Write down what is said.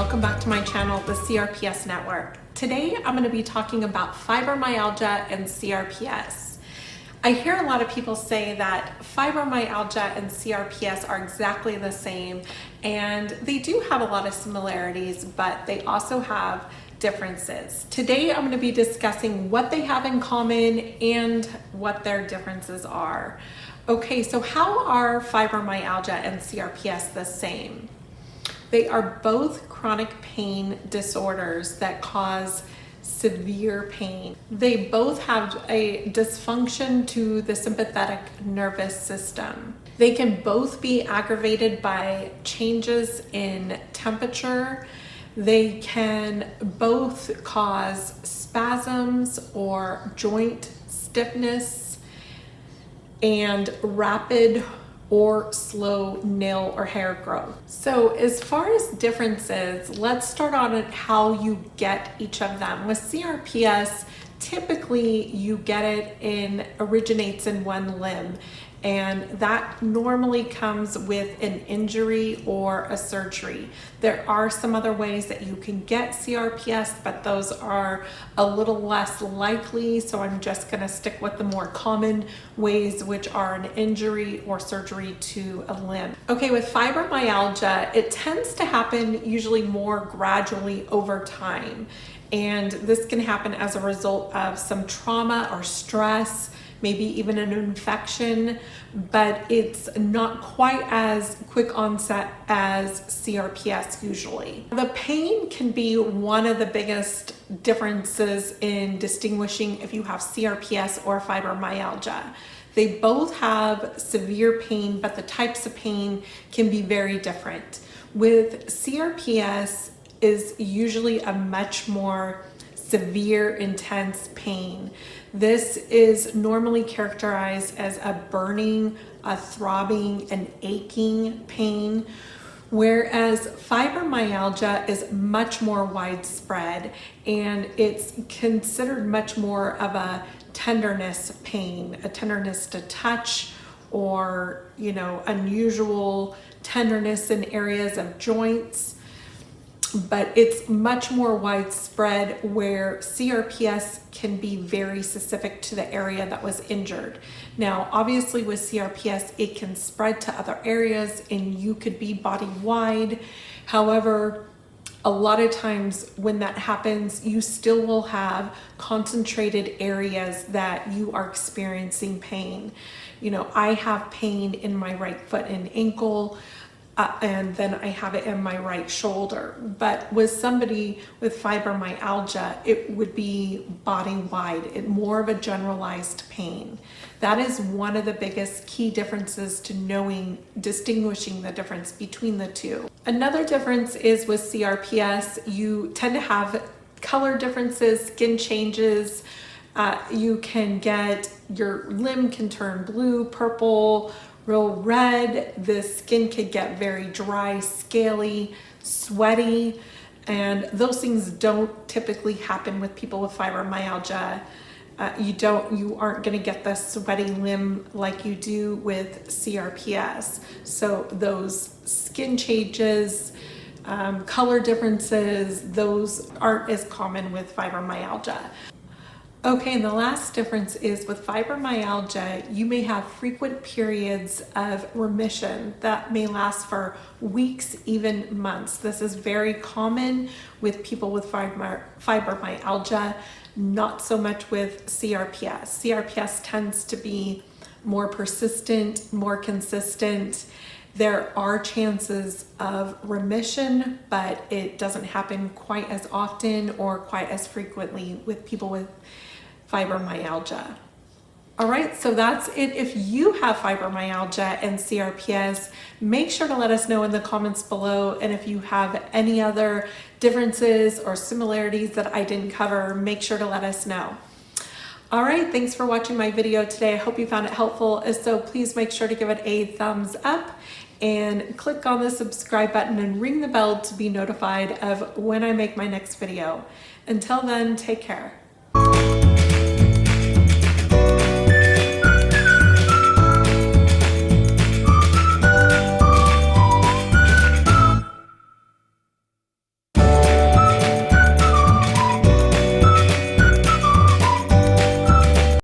welcome back to my channel, the CRPS Network. Today I'm going to be talking about fibromyalgia and CRPS. I hear a lot of people say that fibromyalgia and CRPS are exactly the same, and they do have a lot of similarities, but they also have differences. Today I'm going to be discussing what they have in common and what their differences are. Okay, so how are fibromyalgia and CRPS the same? They are both chronic pain disorders that cause severe pain. They both have a dysfunction to the sympathetic nervous system. They can both be aggravated by changes in temperature. They can both cause spasms or joint stiffness and rapid or slow nail or hair growth. So as far as differences, let's start on how you get each of them. With CRPS, typically you get it originates in one limb, and that normally comes with an injury or a surgery. There are some other ways that you can get CRPS, but those are a little less likely, so I'm just gonna stick with the more common ways, which are an injury or surgery to a limb. Okay, with fibromyalgia, it tends to happen usually more gradually over time, and this can happen as a result of some trauma or stress, maybe even an infection, but it's not quite as quick onset as CRPS usually. The pain can be one of the biggest differences in distinguishing if you have CRPS or fibromyalgia. They both have severe pain, but the types of pain can be very different. With CRPS is usually a much more severe, intense pain. This is normally characterized as a burning, a throbbing, an aching pain, whereas fibromyalgia is much more widespread and it's considered much more of a tenderness pain, a tenderness to touch, or unusual tenderness in areas of joints. But it's much more widespread, where CRPS can be very specific to the area that was injured. Now, obviously with CRPS, it can spread to other areas and you could be body wide. However, a lot of times when that happens, you still will have concentrated areas that you are experiencing pain. I have pain in my right foot and ankle, and then I have it in my right shoulder. But with somebody with fibromyalgia, it would be body wide, more of a generalized pain. That is one of the biggest key differences to distinguishing the difference between the two. Another difference is with CRPS, you tend to have color differences, skin changes. You can get, your limb can turn blue, purple, real red. The skin could get very dry, scaly, sweaty, and those things don't typically happen with people with fibromyalgia. You aren't going to get the sweaty limb like you do with CRPS. So those skin changes, color differences, those aren't as common with fibromyalgia. Okay, and the last difference is with fibromyalgia, you may have frequent periods of remission that may last for weeks, even months. This is very common with people with fibromyalgia, not so much with CRPS. CRPS tends to be more persistent, more consistent. There are chances of remission, but it doesn't happen quite as often or quite as frequently with people with fibromyalgia. All right, so that's it. If you have fibromyalgia and CRPS, make sure to let us know in the comments below. And if you have any other differences or similarities that I didn't cover, make sure to let us know. All right, thanks for watching my video today. I hope you found it helpful. If so, please make sure to give it a thumbs up and click on the subscribe button and ring the bell to be notified of when I make my next video. Until then, take care.